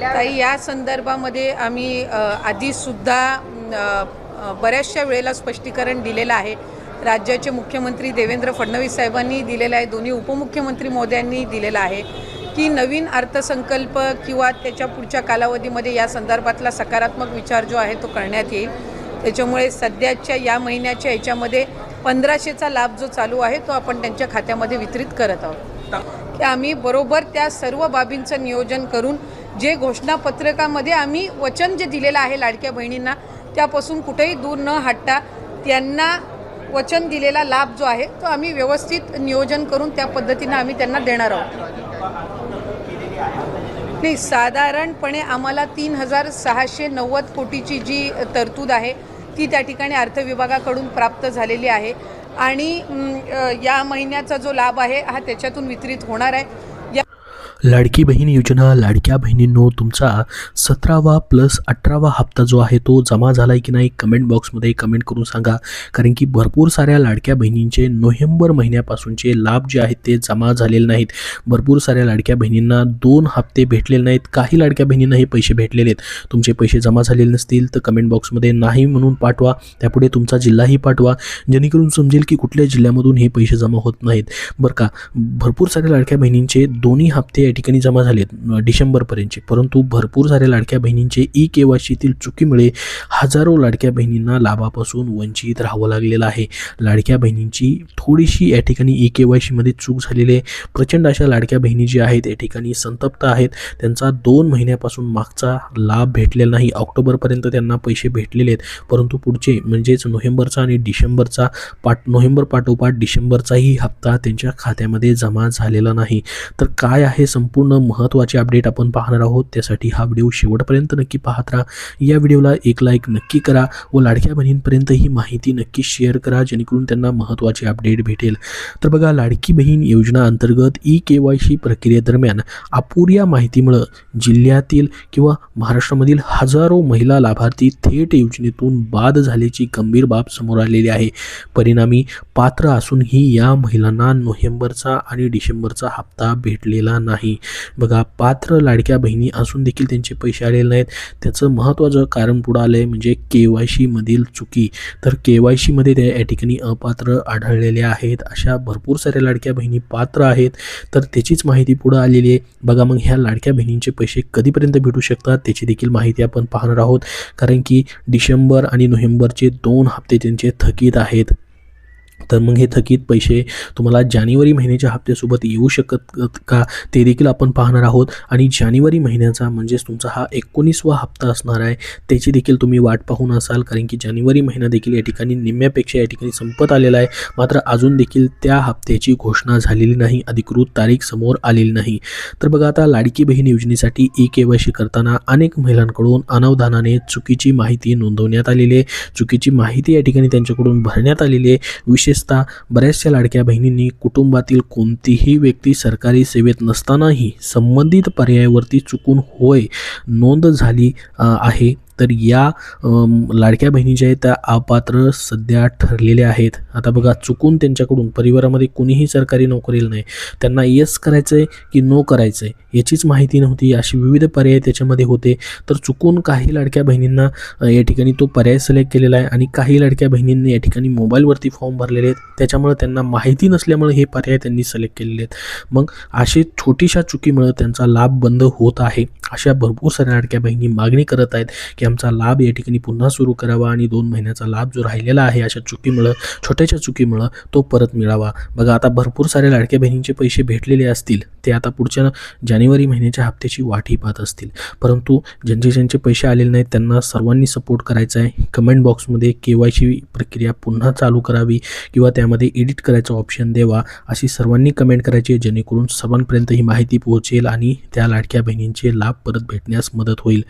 ताई, या संदर्भामध्ये आम्ही आधीसुद्धा बऱ्याचशा वेळेला स्पष्टीकरण दिलेलं आहे. राज्याचे मुख्यमंत्री देवेंद्र फडणवीस साहेबांनी दिलेलं आहे, दोन्ही उपमुख्यमंत्री महोदयांनी दिलेलं आहे की नवीन अर्थसंकल्प किंवा त्याच्या पुढच्या कालावधीमध्ये या संदर्भातला सकारात्मक विचार जो आहे तो करण्यात येईल. त्याच्यामुळे सध्याच्या या महिन्याच्या याच्यामध्ये 1500चा लाभ जो चालू आहे तो आपण त्यांच्या खात्यामध्ये वितरित करत आहोत. की आम्ही बरोबर त्या सर्व बाबींचं नियोजन करून जे घोषणापत्रकामध्ये आम्ही वचन जे दिलेलं आहे लाडक्या बहिणींना त्यापासून कुठेही दूर न हटता त्यांना वचन दिलेला लाभ जो आहे तो आम्ही व्यवस्थित नियोजन करून त्या पद्धतीने आम्ही त्यांना देणार आहोत. नाही, साधारणपणे आम्हाला 3690 कोटीची जी तरतूद आहे ती त्या ठिकाणी अर्थ विभागाकडून प्राप्त झालेली आहे आणि या महिन्याचा जो लाभ आहे हा त्याच्यातून वितरित होणार आहे. लाडकी बहीण योजना लाडक्या बहिणींनो, तुमचा 17वा + 18वा हप्ता जो आहे तो जमा झाला आहे की नाही कमेंट बॉक्समध्ये कमेंट करून सांगा. कारण की भरपूर साऱ्या लाडक्या बहिणींचे नोव्हेंबर महिन्यापासूनचे लाभ जे आहेत ते जमा झालेले नाहीत. भरपूर साऱ्या लाडक्या बहिणींना 2 हप्ते भेटलेले नाहीत. काही लाडक्या बहिणींना हे पैसे भेटलेले आहेत. तुमचे पैसे जमा झालेले नसतील तर कमेंट बॉक्समध्ये नाही म्हणून पाठवा. त्यापुढे तुमचा जिल्हाही पाठवा, जेणेकरून समजेल की कुठल्या जिल्ह्यामधून हे पैसे जमा होत नाहीत. बरं का, भरपूर साऱ्या लाडक्या बहिणींचे दोन्ही हप्ते या ठिकाणी जमा झालेत डिसेंबरपर्यंतचे, परंतु भरपूर साऱ्या लाडक्या बहिणींचे KYCतील चुकीमुळे हजारो लाडक्या बहिणींना लाभापासून वंचित राहावं लागलेलं आहे. लाडक्या बहिणींची थोडीशी या ठिकाणी KYCमध्ये चूक झालेली आहे. प्रचंड अशा लाडक्या बहिणी जी आहेत या ठिकाणी संतप्त आहेत. त्यांचा 2 महिन्यापासून मागचा लाभ भेटलेला नाही. ऑक्टोबरपर्यंत त्यांना पैसे भेटलेले आहेत, परंतु पुढचे म्हणजेच नोव्हेंबरचा आणि डिसेंबरचा नोव्हेंबर पाठोपाठ डिसेंबरचाही हप्ता त्यांच्या खात्यामध्ये जमा झालेला नाही. तर काय आहे संपूर्ण महत्त्वाचे अपडेट आपण पाहणार आहोत. त्यासाठी हा व्हिडिओ शेवटपर्यंत नक्की पाहत राहा. या व्हिडिओला एक लाईक नक्की करा व लाडक्या बहिणींपर्यंत ही माहिती नक्की शेअर करा, जेणेकरून त्यांना महत्त्वाचे अपडेट भेटेल. तर बघा, लाडकी बहीण योजना अंतर्गत KYC प्रक्रियेदरम्यान अपुऱ्या माहितीमुळे जिल्ह्यातील किंवा महाराष्ट्रामधील हजारो महिला लाभार्थी थेट योजनेतून बाद झाल्याची गंभीर बाब समोर आलेली आहे. परिणामी पात्र असूनही या महिलांना नोव्हेंबरचा आणि डिसेंबरचा हप्ता भेटलेला नाही. बघा, पात्र लाडक्या बहिणी असून देखील त्यांचे पैसे आलेले नाहीत. त्याचं महत्त्वाचं कारण पुढं आलं आहे म्हणजे KYC मधील चुकी. तर KYC मध्ये त्या या ठिकाणी अपात्र आढळलेले आहेत. अशा भरपूर साऱ्या लाडक्या बहिणी पात्र आहेत, तर त्याचीच माहिती पुढं आलेली आहे. बघा, मग ह्या लाडक्या बहिणींचे पैसे कधीपर्यंत भेटू शकतात त्याची देखील माहिती आपण पाहणार आहोत. कारण की डिसेंबर आणि नोव्हेंबरचे 2 हप्ते त्यांचे थकीत आहेत. तर मग हे थकीत पैसे तुम्हाला जानेवारी महिन्याच्या हप्त्यासोबत येऊ शकत का ते देखील आपण पाहणार आहोत. आणि जानेवारी महिन्याचा म्हणजेच तुमचा हा 19वा हप्ता असणार आहे, त्याची देखील तुम्ही वाट पाहून असाल. कारण की जानेवारी महिना देखील या ठिकाणी निम्म्यापेक्षा या ठिकाणी संपत आलेला आहे. मात्र अजून देखील त्या हप्त्याची घोषणा झालेली नाही, अधिकृत तारीख समोर आलेली नाही. तर बघा, आता लाडकी बहीण योजनेसाठी KYC करताना अनेक महिलांकडून अनावधानाने चुकीची माहिती नोंदवण्यात आलेली आहे. चुकीची माहिती या ठिकाणी त्यांच्याकडून भरण्यात आलेली आहे. विशेषतः बऱ्याचशा लाडक्या बहिणींनी कुटुंबातील कोणतीही व्यक्ती सरकारी सेवेत नसतानाही संबंधित पर्यायावरती चुकून होय नोंद झाली आहे. तर या लाडक्या बहिणी ज्या आहेत त्या अपात्र सध्या ठरलेल्या आहेत. आता बघा, चुकून त्यांच्याकडून परिवारामध्ये कोणीही सरकारी नोकरीला नाही, त्यांना येस करायचं आहे की नो करायचं आहे याचीच माहिती नव्हती. अशी विविध पर्याय त्याच्यामध्ये होते. तर चुकून काही लाडक्या बहिणींना या ठिकाणी तो पर्याय सिलेक्ट केलेला आहे आणि काही लाडक्या बहिणींनी या ठिकाणी मोबाईलवरती फॉर्म भरलेले आहेत. त्याच्यामुळे त्यांना माहिती नसल्यामुळे हे पर्याय त्यांनी सिलेक्ट केलेले आहेत. मग असे छोटीशा चुकीमुळे त्यांचा लाभ बंद होत आहे. अशा भरपूर साऱ्या लाडक्या बहिणी मागणी करत आहेत की आमचा लाभ या ठिकाणी पुन्हा सुरू करावा आणि 2 महिन्याचा लाभ जो राहिलेला आहे अशा चुकीमुळं, छोट्याशा चुकीमुळं तो परत मिळावा. बघा, आता भरपूर साऱ्या लाडक्या बहिणींचे पैसे भेटलेले असतील, ते आता पुढच्या जानेवारी महिन्याच्या हप्त्याची वाटही पाहत असतील. परंतु ज्यांचे पैसे आलेले नाहीत त्यांना सर्वांनी सपोर्ट करायचा आहे. कमेंट बॉक्समध्ये KYC प्रक्रिया पुन्हा चालू करावी किंवा त्यामध्ये एडिट करायचा ऑप्शन द्यावा अशी सर्वांनी कमेंट करायची, जेणेकरून सर्वांपर्यंत ही माहिती पोहोचेल आणि त्या लाडक्या बहिणींचे लाभ परत भेटण्यास मदत होईल.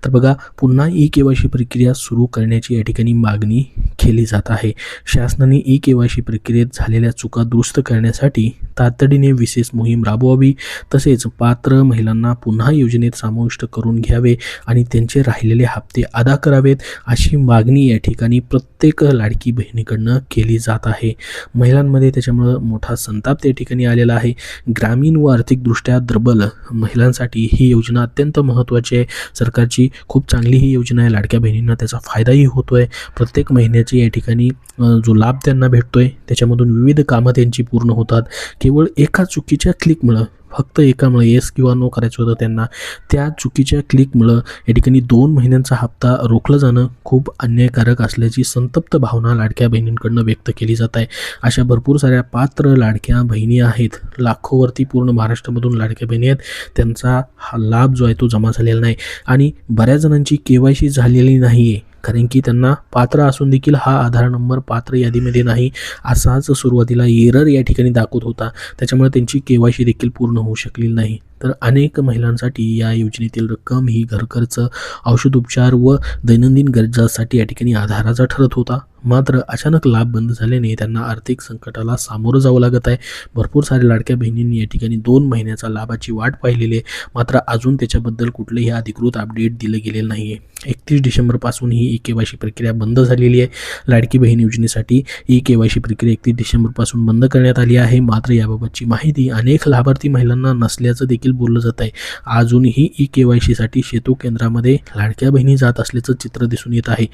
तर बघा, पुन्हा KYC प्रक्रिया सुरू करण्याची या ठिकाणी मागणी केली जात आहे. शासनाने KYC प्रक्रियेत झालेल्या चुका दुरुस्त करण्यासाठी तातडीने विशेष मोहीम राबवावी, तसेच पात्र महिलांना पुन्हा योजनेत समाविष्ट करून घ्यावे आणि त्यांचे राहिलेले हप्ते अदा करावेत, अशी मागणी या ठिकाणी प्रत्येक लाडकी बहिणीकडनं केली जात आहे. महिलांमध्ये त्याच्यामुळं मोठा संताप त्या ठिकाणी आलेला आहे. ग्रामीण व आर्थिकदृष्ट्या दुर्बल महिलांसाठी ही योजना अत्यंत महत्त्वाची आहे. सरकारची खूप चांगली ही योजना आहे. लाडक्या बहिणींना त्याचा फायदाही होतो आहे. प्रत्येक महिन्याची या ठिकाणी जो लाभ त्यांना भेटतो आहे त्याच्यामधून विविध कामं त्यांची पूर्ण होतात. केवळ एका चुकीच्या क्लिकमुळं, फक्त एकामुळे येस किंवा नो करायचं होतं त्यांना, त्या चुकीच्या क्लिकमुळं या ठिकाणी 2 महिन्यांचा हप्ता रोखलं जाणं खूप अन्यायकारक असल्याची संतप्त भावना लाडक्या बहिणींकडनं व्यक्त केली जात आहे. अशा भरपूर साऱ्या पात्र लाडक्या बहिणी आहेत. लाखोवरती पूर्ण महाराष्ट्रामधून लाडक्या बहिणी आहेत. त्यांचा हा लाभ जो आहे तो जमा झालेला नाही आणि बऱ्याच जणांची KYC झालेली नाही आहे, कारण की त्यांना पात्र असून देखील हा आधार नंबर पात्र यादीमध्ये नाही असाच सुरुवातीला एरर या ठिकाणी दाखवत होता. त्याच्यामुळे त्यांची KYC देखील पूर्ण होऊ शकलेली नाही. तर अनेक महिलांसाठी या योजनेतील रक्कम ही घरखर्च, औषधोपचार व दैनंदिन गरजासाठी या ठिकाणी आधाराचा ठरत होता. मात्र अचानक लाभ बंद झाल्याने त्यांना आर्थिक संकटाला सामोरं जावं लागत आहे. भरपूर साऱ्या लाडक्या बहिणींनी या ठिकाणी 2 महिन्याचा लाभाची वाट पाहिलेली आहे, मात्र अजून त्याच्याबद्दल कुठलेही अधिकृत अपडेट दिलं गेलेलं नाही आहे. 31 डिसेंबरपासून ही KYC प्रक्रिया बंद झालेली आहे. लाडकी बहीण योजनेसाठी KYC प्रक्रिया 31 डिसेंबरपासून बंद करण्यात आली आहे. मात्र याबाबतची माहिती अनेक लाभार्थी महिलांना नसल्याचं देखील बोललं जात आहे. अजूनही KYCसाठी सेतू केंद्रामध्ये लाडक्या बहिणी जात असल्याचं चित्र दिसून येत आहे.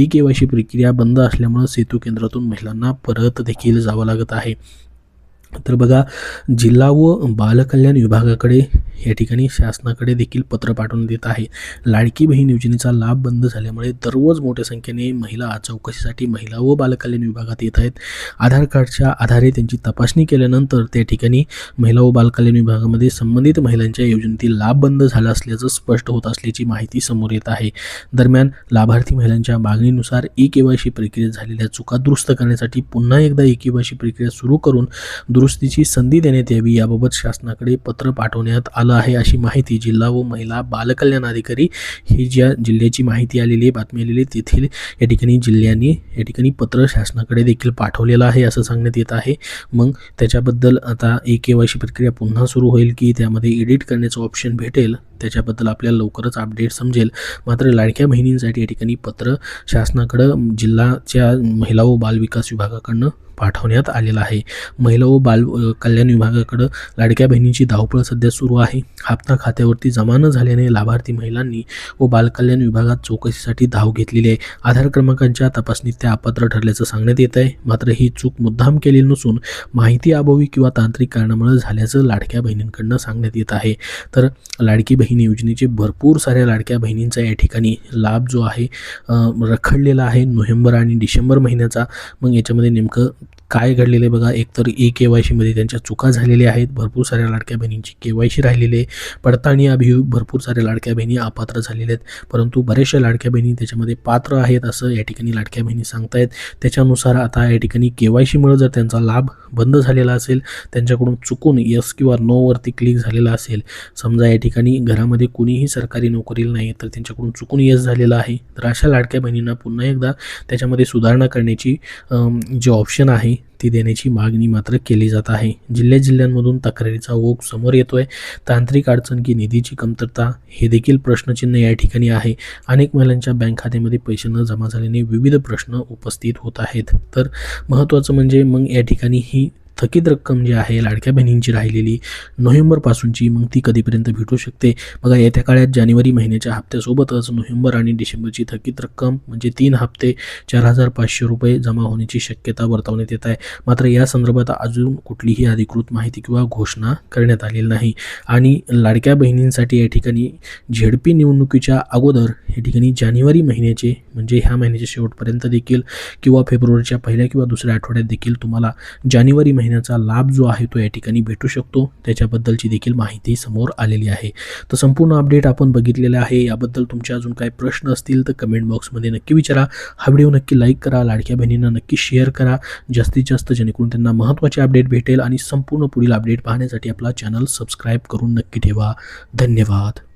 KYC प्रक्रिया बंद असल्यामुळे सेतू केंद्रातून महिलांना परत देखील जावं लागत आहे. तर बघा, जिल्हा व बालकल्याण विभागाकडे या ठिकाणी शासनाकडे देखील पत्र पाठवण्यात येत आहे. लाडकी बहीण योजनेचा लाभ बंद झाल्यामुळे दररोज मोठ्या संख्येने महिला चौकशीसाठी महिला व बालकल्याण विभागात येत आहेत. आधार कार्डच्या आधारे त्यांची तपासणी केल्यानंतर त्या ठिकाणी महिला व बालकल्याण विभागामध्ये संबंधित महिलांच्या योजनेतील लाभ बंद झाला असल्याचं स्पष्ट होत असल्याची माहिती समोर येत आहे. दरम्यान लाभार्थी महिलांच्या मागणीनुसार KYC प्रक्रियेत झालेल्या चुका दुरुस्त करण्यासाठी पुन्हा एकदा KYC प्रक्रिया सुरू करून दुरुस्तीची संधी देण्यात यावी, याबाबत शासनाकडे पत्र पाठवण्यात आलं आहे, अशी माहिती जिल्हा व महिला बालकल्याण अधिकारी ही ज्या जिल्ह्याची माहिती आलेली आहे, बातमी आलेली आहे, तेथील या ठिकाणी जिल्ह्यांनी या ठिकाणी पत्र शासनाकडे देखील पाठवलेलं आहे असं सांगण्यात येत आहे. मग त्याच्याबद्दल आता KYC प्रक्रिया पुन्हा सुरू होईल की त्यामध्ये एडिट करण्याचं ऑप्शन भेटेल, त्याच्याबद्दल आपल्याला लवकरच अपडेट समजेल. मात्र लाडक्या बहिणींसाठी या ठिकाणी पत्र शासनाकडं जिल्ह्याच्या महिला व बालविकास विभागाकडनं पाठवण्यात आलेला आहे. महिला व बाल कल्याण विभागाकडं लाडक्या बहिणींची धावपळ सध्या सुरू आहे. हप्ता खात्यावरती जमा न झाल्याने लाभार्थी महिलांनी व बालकल्याण विभागात चौकशीसाठी धाव घेतलेली आहे. आधार क्रमांकांच्या तपासणीत त्या अपात्र ठरल्याचं सांगण्यात येत आहे. मात्र ही चूक मुद्दाम केलेली नसून माहिती अभावी किंवा तांत्रिक कारणामुळे झाल्याचं लाडक्या बहिणींकडनं सांगण्यात येत आहे. तर लाडकी बहीण योजनेचे भरपूर साऱ्या लाडक्या बहिणींचा या ठिकाणी लाभ जो आहे रखडलेला आहे नोव्हेंबर आणि डिसेंबर महिन्याचा. मग याच्यामध्ये नेमकं काय घडलेलं आहे बघा. एकतर KYCमध्ये त्यांच्या चुका झालेल्या आहेत. भरपूर साऱ्या लाडक्या बहिणींची KYC राहिलेली आहे. पडताळणी अभियोग भरपूर साऱ्या लाडक्या बहिणी अपात्र झालेल्या आहेत, परंतु बऱ्याचशा लाडक्या बहिणी त्याच्यामध्ये पात्र आहेत असं या ठिकाणी लाडक्या बहिणी सांगतायत. त्याच्यानुसार आता या ठिकाणी KYCमुळे जर त्यांचा लाभ बंद झालेला असेल, त्यांच्याकडून चुकून येस किंवा नोवरती क्लिक झालेला असेल, समजा या ठिकाणी घरामध्ये कुणीही सरकारी नोकरीला नाही तर त्यांच्याकडून चुकून येस झालेला आहे, तर अशा लाडक्या बहिणींना पुन्हा एकदा त्याच्यामध्ये सुधारणा करण्याची जे ऑप्शन आहे ती देण्याची मागणी मात्र केली जात आहे. जिल्ह्यांमधून तक्रारीचा ओघ समोर येतोय. तांत्रिक अडचण की निधीची कमतरता हे देखील प्रश्नचिन्ह या ठिकाणी आहे. अनेक महिलांच्या बँक खात्यामध्ये पैसे न जमा झाल्याने विविध प्रश्न उपस्थित होत आहेत. तर महत्त्वाचं म्हणजे मग या ठिकाणी ही थकीत रक्कम जी आहे लाडक्या बहिणींची राहिलेली नोव्हेंबरपासूनची, मग ती कधीपर्यंत भेटू शकते बघा. येत्या काळात जानेवारी महिन्याच्या हप्त्यासोबतच नोव्हेंबर आणि डिसेंबरची थकीत रक्कम म्हणजे 3 हप्ते 4,500 रुपये जमा होण्याची शक्यता वर्तवण्यात येत आहे. मात्र या संदर्भात अजून कुठलीही अधिकृत माहिती किंवा घोषणा करण्यात आलेली नाही. आणि लाडक्या बहिणींसाठी या ठिकाणी ZP निवडणुकीच्या अगोदर या ठिकाणी जानेवारी महिन्याचे म्हणजे ह्या महिन्याच्या शेवटपर्यंत देखील किंवा फेब्रुवारीच्या पहिल्या किंवा दुसऱ्या आठवड्यात देखील तुम्हाला जानेवारी महिन्याचा लाभ जो आहे तो या ठिकाणी भेटू शकतो. त्याच्याबद्दलची देखील माहिती समोर आलेली आहे. तर संपूर्ण अपडेट आपण बघितलेलं आहे. याबद्दल तुमचे अजून काही प्रश्न असतील तर कमेंट बॉक्समध्ये नक्की विचारा. हा व्हिडिओ नक्की लाईक करा, लाडक्या बहिणींना नक्की शेअर करा जास्तीत जास्त, जेणेकरून त्यांना महत्त्वाचे अपडेट भेटेल. आणि संपूर्ण पुढील अपडेट पाहण्यासाठी आपला चॅनल सबस्क्राईब करून नक्की ठेवा. धन्यवाद.